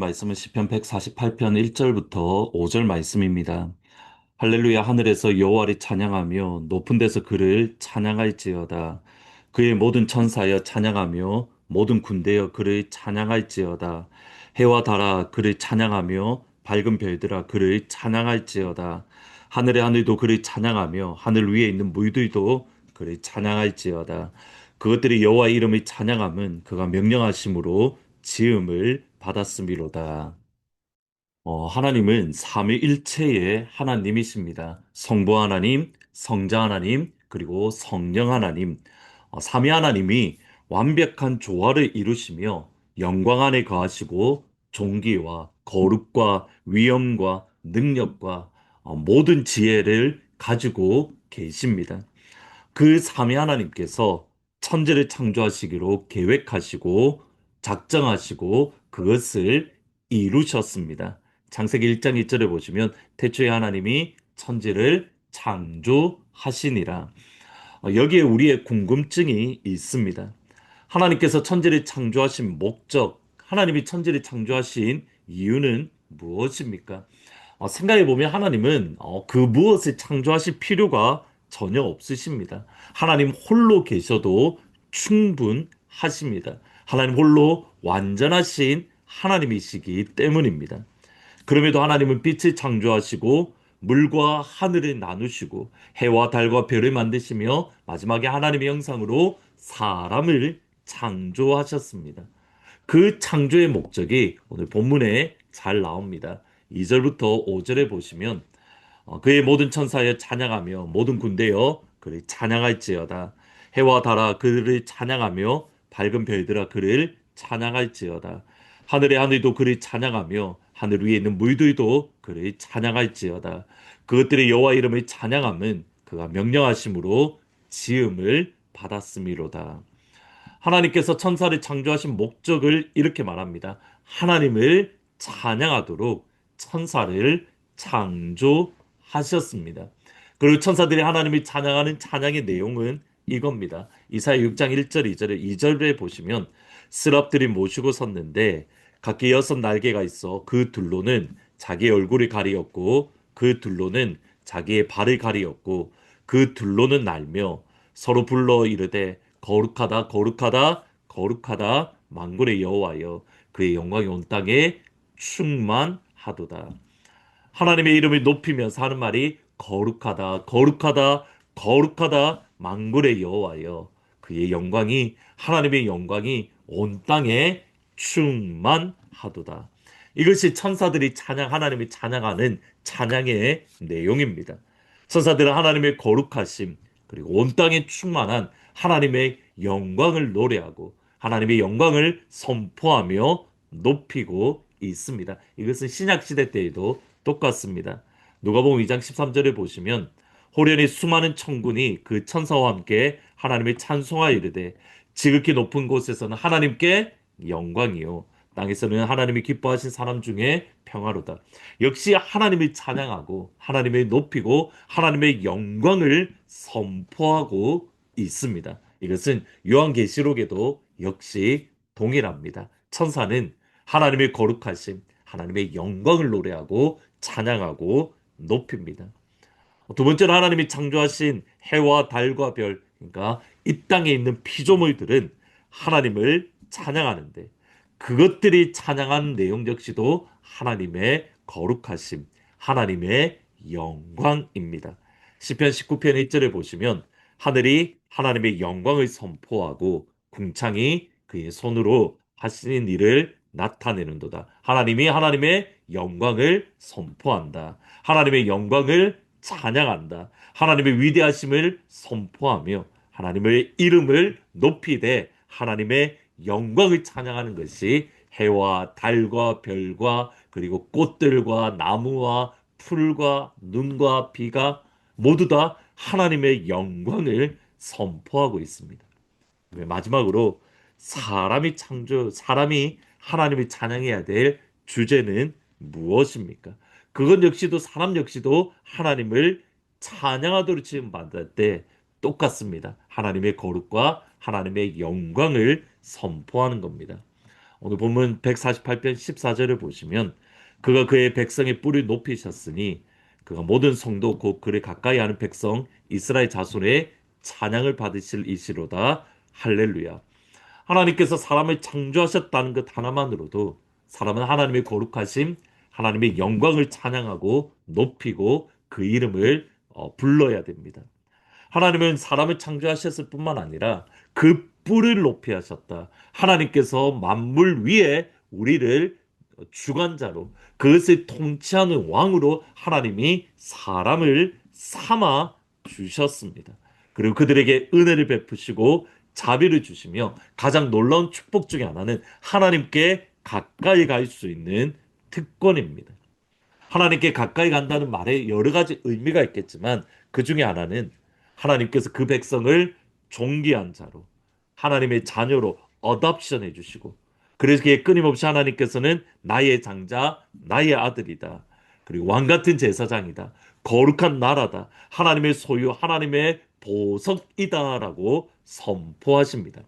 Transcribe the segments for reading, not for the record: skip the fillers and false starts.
말씀은 시편 148편 1절부터 5절 말씀입니다. 할렐루야. 하늘에서 여호와를 찬양하며 높은 데서 그를 찬양할지어다. 그의 모든 천사여 찬양하며 모든 군대여 그를 찬양할지어다. 해와 달아 그를 찬양하며 밝은 별들아 그를 찬양할지어다. 하늘의 하늘도 그를 찬양하며 하늘 위에 있는 물들도 그를 찬양할지어다. 그것들이 여호와 이름을 찬양함은 그가 명령하심으로 지음을 받았음이로다. 하나님은 삼위일체의 하나님이십니다. 성부 하나님, 성자 하나님, 그리고 성령 하나님. 삼위 하나님이 완벽한 조화를 이루시며 영광 안에 거하시고 존귀와 거룩과 위엄과 능력과 모든 지혜를 가지고 계십니다. 그 삼위 하나님께서 천지를 창조하시기로 계획하시고 작정하시고 그것을 이루셨습니다. 창세기 1장 2절에 보시면 태초에 하나님이 천지를 창조하시니라. 여기에 우리의 궁금증이 있습니다. 하나님께서 천지를 창조하신 목적, 하나님이 천지를 창조하신 이유는 무엇입니까? 생각해 보면 하나님은 그 무엇을 창조하실 필요가 전혀 없으십니다. 하나님 홀로 계셔도 충분하십니다. 하나님 홀로 완전하신 하나님이시기 때문입니다. 그럼에도 하나님은 빛을 창조하시고 물과 하늘을 나누시고 해와 달과 별을 만드시며 마지막에 하나님의 형상으로 사람을 창조하셨습니다. 그 창조의 목적이 오늘 본문에 잘 나옵니다. 2절부터 5절에 보시면 그의 모든 천사여 찬양하며 모든 군대여 그를 찬양할지어다. 해와 달아 그를 찬양하며 밝은 별들아 그를 찬양할지어다. 하늘의 하늘도 그를 찬양하며 하늘 위에 있는 물들도 그를 찬양할지어다. 그것들의 여호와 이름을 찬양함은 그가 명령하심으로 지음을 받았음이로다. 하나님께서 천사를 창조하신 목적을 이렇게 말합니다. 하나님을 찬양하도록 천사를 창조하셨습니다. 그리고 천사들이 하나님을 찬양하는 찬양의 내용은 이겁니다. 이사야 6장 1절 2절에 2절에 보시면 스랍들이 모시고 섰는데 각기 6 날개가 있어 그 둘로는 자기의 얼굴을 가리었고 그 둘로는 자기의 발을 가리었고 그 둘로는 날며 서로 불러 이르되 거룩하다 거룩하다 거룩하다 만군의 여호와여 그의 영광이 온 땅에 충만하도다. 하나님의 이름을 높이면서 하는 말이 거룩하다 거룩하다 거룩하다 만군의 여호와여 그의 영광이 하나님의 영광이 온 땅에 충만하도다. 이것이 천사들이 찬양 하나님이 찬양하는 찬양의 내용입니다. 천사들은 하나님의 거룩하심 그리고 온 땅에 충만한 하나님의 영광을 노래하고 하나님의 영광을 선포하며 높이고 있습니다. 이것은 신약 시대 때에도 똑같습니다. 누가복음 2장 13절에 보시면 호련히 수많은 천군이 그 천사와 함께 하나님을 찬송하여 이르되 지극히 높은 곳에서는 하나님께 영광이요 땅에서는 하나님이 기뻐하신 사람 중에 평화로다. 역시 하나님을 찬양하고 하나님을 높이고 하나님의 영광을 선포하고 있습니다. 이것은 요한계시록에도 역시 동일합니다. 천사는 하나님의 거룩하심, 하나님의 영광을 노래하고 찬양하고 높입니다. 두 번째로 하나님이 창조하신 해와 달과 별, 그러니까 이 땅에 있는 피조물들은 하나님을 찬양하는데 그것들이 찬양하는 내용 역시도 하나님의 거룩하심, 하나님의 영광입니다. 시편 19편 1절에 보시면 하늘이 하나님의 영광을 선포하고 궁창이 그의 손으로 하시는 일을 나타내는도다. 하나님이 하나님의 영광을 선포한다. 하나님의 영광을 찬양한다. 하나님의 위대하심을 선포하며 하나님의 이름을 높이되 하나님의 영광을 찬양하는 것이 해와 달과 별과 그리고 꽃들과 나무와 풀과 눈과 비가 모두 다 하나님의 영광을 선포하고 있습니다. 마지막으로 사람이 하나님을 찬양해야 될 주제는 무엇입니까? 그것 역시도 사람 역시도 하나님을 찬양하도록 지금 만들 때 똑같습니다. 하나님의 거룩과 하나님의 영광을 선포하는 겁니다. 오늘 본문 148편 14절을 보시면 그가 그의 백성의 뿔을 높이셨으니 그가 모든 성도 곧 그를 가까이 하는 백성 이스라엘 자손의 찬양을 받으실 이시로다. 할렐루야. 하나님께서 사람을 창조하셨다는 것 하나만으로도 사람은 하나님의 거룩하심, 하나님의 영광을 찬양하고 높이고 그 이름을 불러야 됩니다. 하나님은 사람을 창조하셨을 뿐만 아니라 그 뿔을 높이 하셨다. 하나님께서 만물 위에 우리를 주관자로 그것을 통치하는 왕으로 하나님이 사람을 삼아 주셨습니다. 그리고 그들에게 은혜를 베푸시고 자비를 주시며 가장 놀라운 축복 중에 하나는 하나님께 가까이 갈 수 있는 특권입니다. 하나님께 가까이 간다는 말에 여러 가지 의미가 있겠지만 그 중에 하나는 하나님께서 그 백성을 존귀한 자로 하나님의 자녀로 어답션 해주시고 그래서 끊임없이 하나님께서는 나의 장자, 나의 아들이다. 그리고 왕 같은 제사장이다. 거룩한 나라다. 하나님의 소유, 하나님의 보석이다라고 선포하십니다.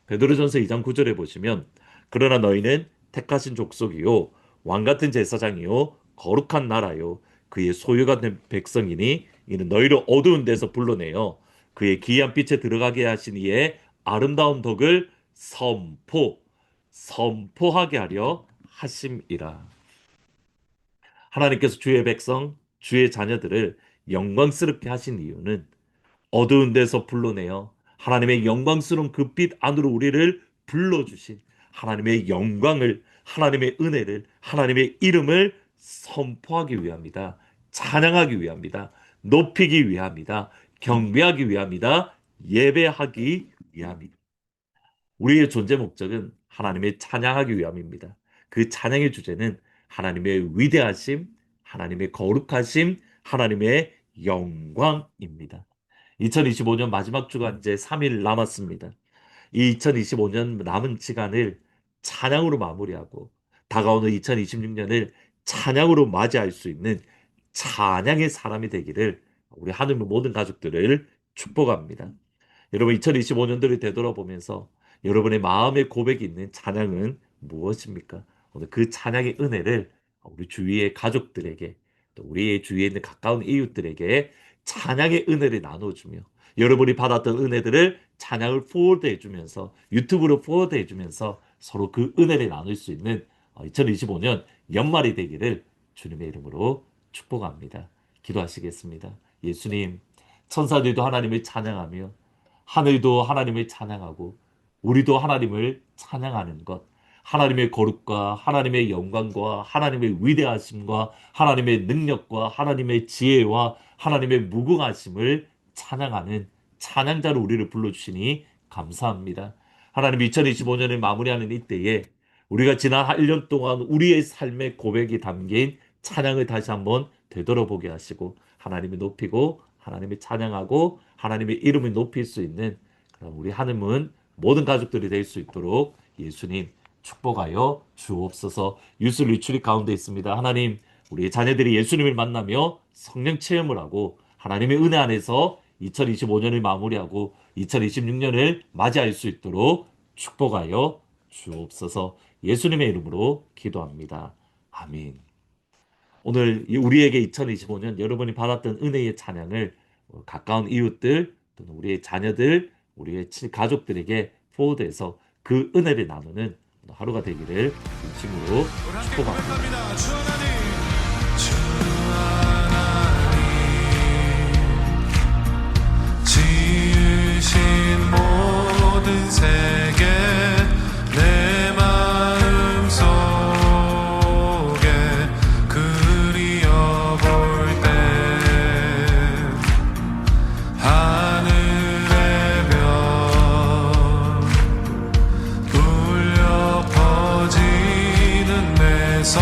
베드로전서 2장 9절에 보시면 그러나 너희는 택하신 족속이요 왕 같은 제사장이요 거룩한 나라요 그의 소유가 된 백성이니 이는 너희를 어두운 데서 불러내어 그의 기이한 빛에 들어가게 하신 이의 아름다운 덕을 선포하게 하려 하심이라. 하나님께서 주의 백성, 주의 자녀들을 영광스럽게 하신 이유는 어두운 데서 불러내어 하나님의 영광스러운 그 빛 안으로 우리를 불러주신 하나님의 영광을, 하나님의 은혜를, 하나님의 이름을 선포하기 위함이다. 찬양하기 위함이다. 높이기 위함이다. 경배하기 위함이다. 예배하기 위함이다. 우리의 존재 목적은 하나님의 찬양하기 위함입니다. 그 찬양의 주제는 하나님의 위대하심, 하나님의 거룩하심, 하나님의 영광입니다. 2025년 마지막 주가 이제 3일 남았습니다. 이 2025년 남은 시간을 찬양으로 마무리하고 다가오는 2026년을 찬양으로 맞이할 수 있는 찬양의 사람이 되기를 우리 하느님 모든 가족들을 축복합니다. 여러분 2025년도를 되돌아보면서 여러분의 마음의 고백이 있는 찬양은 무엇입니까? 오늘 그 찬양의 은혜를 우리 주위의 가족들에게 또 우리의 주위에 있는 가까운 이웃들에게 찬양의 은혜를 나눠주며 여러분이 받았던 은혜들을 찬양을 포워드해 주면서 유튜브로 포워드해 주면서 서로 그 은혜를 나눌 수 있는 2025년 연말이 되기를 주님의 이름으로 축복합니다. 기도하시겠습니다. 예수님, 천사들도 하나님을 찬양하며 하늘도 하나님을 찬양하고 우리도 하나님을 찬양하는 것, 하나님의 거룩과 하나님의 영광과 하나님의 위대하심과 하나님의 능력과 하나님의 지혜와 하나님의 무궁하심을 찬양하는 찬양자로 우리를 불러주시니 감사합니다. 하나님 2025년을 마무리하는 이때에 우리가 지난 1년 동안 우리의 삶의 고백이 담긴 찬양을 다시 한번 되돌아보게 하시고 하나님을 높이고 하나님을 찬양하고 하나님의 이름을 높일 수 있는 그런 우리 하나님은 모든 가족들이 될 수 있도록 예수님 축복하여 주옵소서. 유스 리추리 가운데 있습니다. 하나님 우리의 자녀들이 예수님을 만나며 성령 체험을 하고 하나님의 은혜 안에서 2025년을 마무리하고 2026년을 맞이할 수 있도록 축복하여 주옵소서. 예수님의 이름으로 기도합니다. 아멘. 오늘 우리에게 2025년 여러분이 받았던 은혜의 찬양을 가까운 이웃들 또는 우리의 자녀들 우리의 가족들에게 포워드해서 그 은혜를 나누는 하루가 되기를 진심으로 축복합니다. 지으신 모든 세계 내 마음 속에 그리어볼 때 하늘의 별 울려 퍼지는 내 성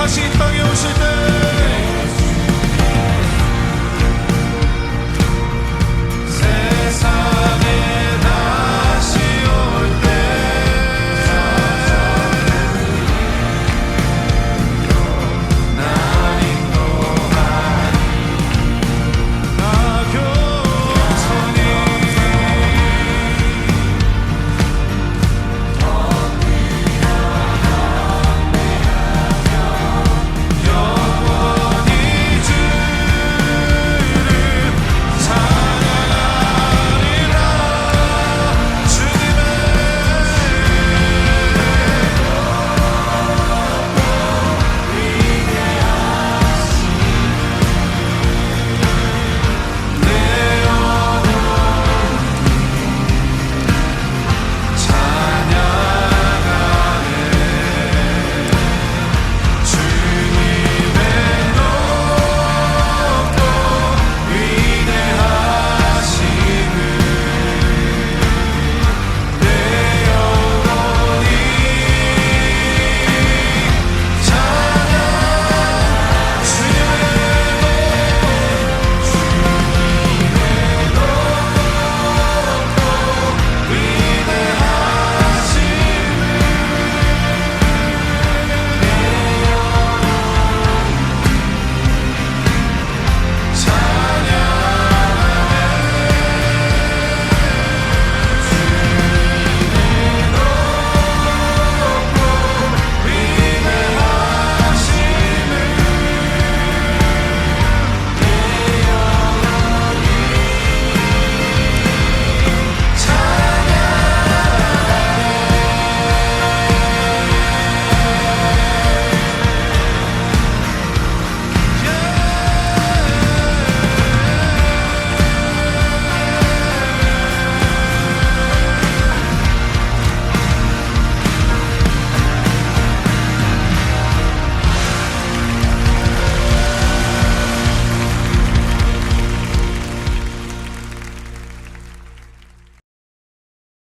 다시